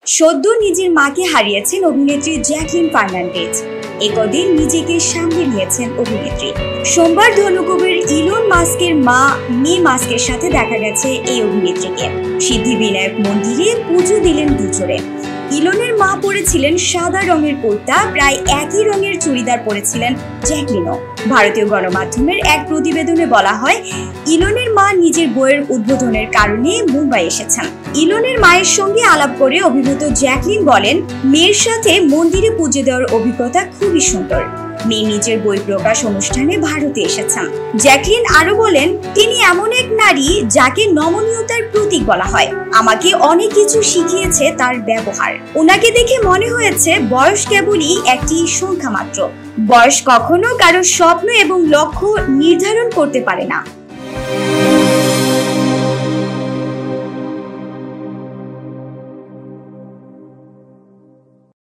সদ্য নিজের মাকে হারিয়েছেন অভিনেত্রী জ্যাকলিন ফার্নান্ডেজ। একদিন নিজেকে সামলে নিয়েছেন অভিনেত্রী। সোমবার ধনুকবের ইলন মাস্কের মা মি মাস্কের সাথে দেখা গেছে এই অভিনেত্রীকে। সিদ্ধিবিনায়ক মন্দিরে পুজো দিলেন দুজনে। ইলনের মা পরেছিলেন সাদা রঙের কুর্তা, প্রায় একই রঙের চুড়িদার পরেছিলেন জ্যাকলিনও। ভারতীয় গণমাধ্যমের এক প্রতিবেদনে বলা হয়, ইলনের মা নিজের বইয়ের উদ্বোধনের কারণে মুম্বাই এসেছেন। ইলনের মায়ের সঙ্গে আলাপ করে অভিভূত জ্যাকলিন বলেন, মেয়ের সাথে মন্দিরে পুজো দেওয়ার অভিজ্ঞতা খুবই সুন্দর। মেয়ে নিজের বই প্রকাশ অনুষ্ঠানে ভারতে এসেছেন। জ্যাকলিন আরো বলেন, তিনি এমন এক নারী যাকে নমনীয়তার প্রতীক বলা হয়। আমাকে অনেক কিছু শিখিয়েছে তার ব্যবহার। ওনাকে দেখে মনে হয়েছে বয়স কেবলই একটি সংখ্যা মাত্র। বয়স কখনো কারো স্বপ্ন এবং লক্ষ্য নির্ধারণ করতে পারে না।